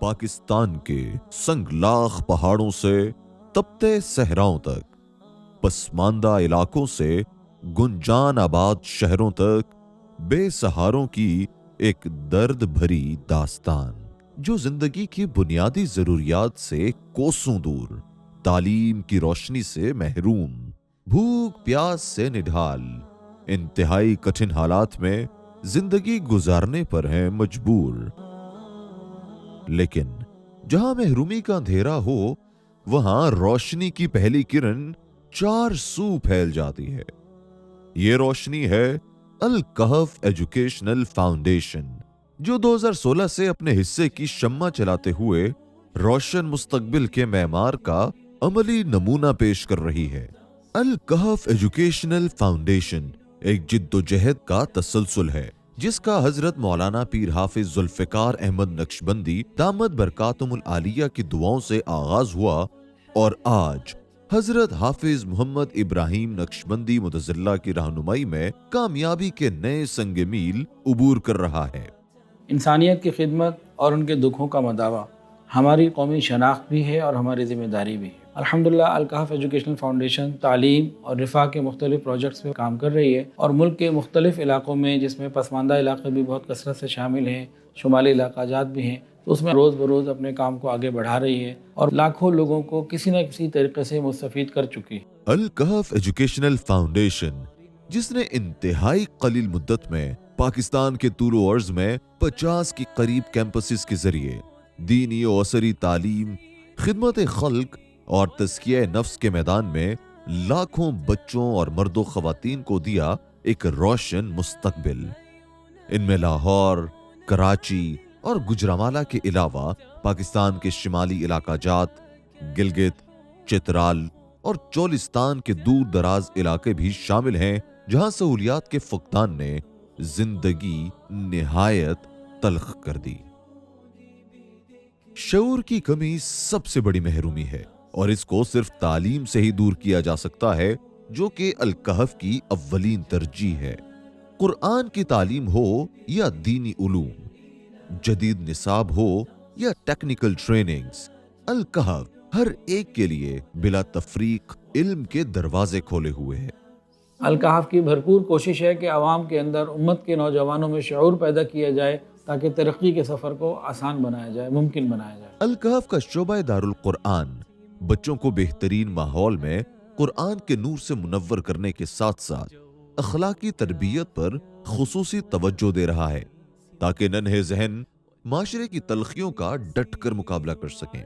پاکستان کے سنگلاخ پہاڑوں سے تپتے صحراؤں تک، پسماندہ علاقوں سے گنجان آباد شہروں تک، بے سہاروں کی ایک درد بھری داستان جو زندگی کی بنیادی ضروریات سے کوسوں دور، تعلیم کی روشنی سے محروم، بھوک پیاس سے نڈھال، انتہائی کٹھن حالات میں زندگی گزارنے پر ہیں مجبور۔ لیکن جہاں محرومی کا اندھیرا ہو وہاں روشنی کی پہلی کرن چار سو پھیل جاتی ہے۔ یہ روشنی ہے الکہف ایجوکیشنل فاؤنڈیشن، جو 2016 سے اپنے حصے کی شمع چلاتے ہوئے روشن مستقبل کے معمار کا عملی نمونہ پیش کر رہی ہے۔ الکہف ایجوکیشنل فاؤنڈیشن ایک جد و جہد کا تسلسل ہے جس کا حضرت مولانا پیر حافظ ذوالفقار احمد نقشبندی دامت برکاتہم العالیہ کی دعاؤں سے آغاز ہوا اور آج حضرت حافظ محمد ابراہیم نقشبندی متضلع کی رہنمائی میں کامیابی کے نئے سنگ میل عبور کر رہا ہے۔ انسانیت کی خدمت اور ان کے دکھوں کا مداوع ہماری قومی شناخت بھی ہے اور ہماری ذمہ داری بھی ہے۔ الحمدللہ الکہف ایجوکیشنل فاؤنڈیشن تعلیم اور رفاہ کے مختلف پروجیکٹس پہ کام کر رہی ہے اور ملک کے مختلف علاقوں میں، جس میں پسماندہ علاقے بھی بہت کثرت سے شامل ہیں، شمالی علاقہ جات بھی ہیں، تو اس میں روز بروز اپنے کام کو آگے بڑھا رہی ہے اور لاکھوں لوگوں کو کسی نہ کسی طریقے سے مستفید کر چکی ہے۔ الکہف ایجوکیشنل فاؤنڈیشن، جس نے انتہائی قلیل مدت میں پاکستان کے طول و عرض میں 50 کی قریب کیمپسز کے ذریعے دینی و عصری تعلیم، خدمت خلق اور تزکیہ نفس کے میدان میں لاکھوں بچوں اور مرد و خواتین کو دیا ایک روشن مستقبل۔ ان میں لاہور، کراچی اور گجرانوالہ کے علاوہ پاکستان کے شمالی علاقہ جات، گلگت، چترال اور چولستان کے دور دراز علاقے بھی شامل ہیں، جہاں سہولیات کے فقدان نے زندگی نہایت تلخ کر دی۔ شعور کی کمی سب سے بڑی محرومی ہے اور اس کو صرف تعلیم سے ہی دور کیا جا سکتا ہے، جو کہ الکہف کی اولین ترجیح ہے۔ قرآن کی تعلیم ہو یا دینی علوم، جدید نصاب ہو یا ٹیکنیکل ٹریننگز، الکہف ہر ایک کے لیے بلا تفریق علم کے دروازے کھولے ہوئے ہے۔ الکہف کی بھرپور کوشش ہے کہ عوام کے اندر، امت کے نوجوانوں میں شعور پیدا کیا جائے تاکہ ترقی کے سفر کو آسان بنایا جائے، ممکن بنایا جائے۔ الکہف کا شعبہ دارالقرآن بچوں کو بہترین ماحول میں قرآن کے نور سے منور کرنے کے ساتھ ساتھ اخلاقی تربیت پر خصوصی توجہ دے رہا ہے تاکہ ننھے ذہن معاشرے کی تلخیوں کا ڈٹ کر مقابلہ کر سکیں۔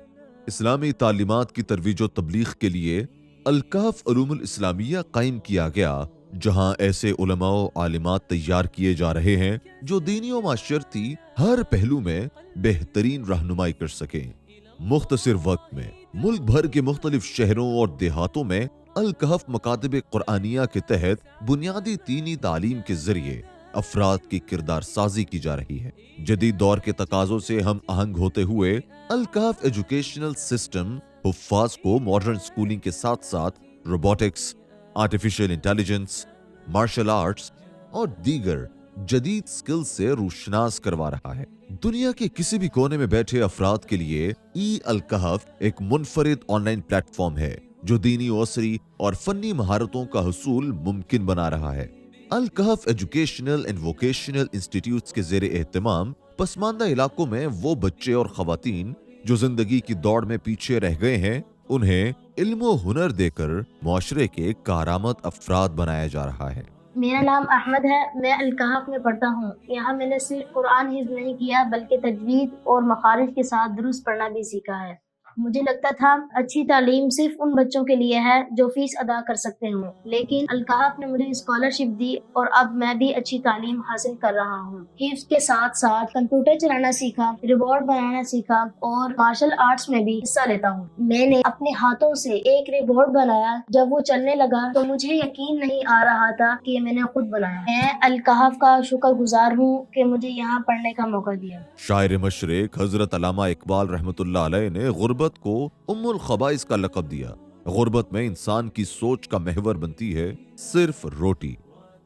اسلامی تعلیمات کی ترویج و تبلیغ کے لیے الکہف علوم الاسلامیہ قائم کیا گیا، جہاں ایسے علماء و عالمات تیار کیے جا رہے ہیں جو دینی و معاشرتی ہر پہلو میں بہترین رہنمائی کر سکیں۔ مختصر وقت میں ملک بھر کے مختلف شہروں اور دیہاتوں میں الکہف مکاتب قرآنیہ کے تحت بنیادی دینی تعلیم کے ذریعے افراد کی کردار سازی کی جا رہی ہے۔ جدید دور کے تقاضوں سے ہم آہنگ ہوتے ہوئے الکہف ایجوکیشنل سسٹم حفاظ کو ماڈرن سکولنگ کے ساتھ ساتھ robotics, artificial intelligence, martial arts اور دیگر جدید سکل سے روشناس کروا رہا ہے۔ دنیا کے کسی بھی کونے میں بیٹھے افراد کے لیے ای الکہف ایک منفرد آن لائن پلیٹ فارم ہے جو دینی و عصری اور فنی مہارتوں کا حصول ممکن بنا رہا ہے۔ الکہف ایجوکیشنل اینڈ ووکیشنل انسٹیٹیوٹس کے زیر اہتمام پسماندہ علاقوں میں وہ بچے اور خواتین جو زندگی کی دوڑ میں پیچھے رہ گئے ہیں، انہیں علم و ہنر دے کر معاشرے کے کارآمد افراد بنایا جا رہا ہے۔ میرا نام احمد ہے، میں الکہف میں پڑھتا ہوں۔ یہاں میں نے صرف قرآن حفظ نہیں کیا بلکہ تجوید اور مخارج کے ساتھ درست پڑھنا بھی سیکھا ہے۔ مجھے لگتا تھا اچھی تعلیم صرف ان بچوں کے لیے ہے جو فیس ادا کر سکتے ہوں، لیکن الکہف نے مجھے اسکالرشپ دی اور اب میں بھی اچھی تعلیم حاصل کر رہا ہوں۔ حفظ کے ساتھ ساتھ کمپیوٹر چلانا سیکھا، ریبورڈ بنانا سیکھا اور مارشل آرٹس میں بھی حصہ لیتا ہوں۔ میں نے اپنے ہاتھوں سے ایک ریبورڈ بنایا، جب وہ چلنے لگا تو مجھے یقین نہیں آ رہا تھا کہ یہ میں نے خود بنایا۔ میں الکہف کا شکر گزار ہوں کہ مجھے یہاں پڑھنے کا موقع دیا۔ شاعر مشرق حضرت علامہ اقبال رحمۃ اللہ علیہ نے غربت کو ام الخبائث کا لقب دیا۔ غربت میں انسان کی سوچ کا محور بنتی ہے صرف روٹی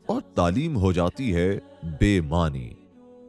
اور تعلیم ہو جاتی ہے بے معنی۔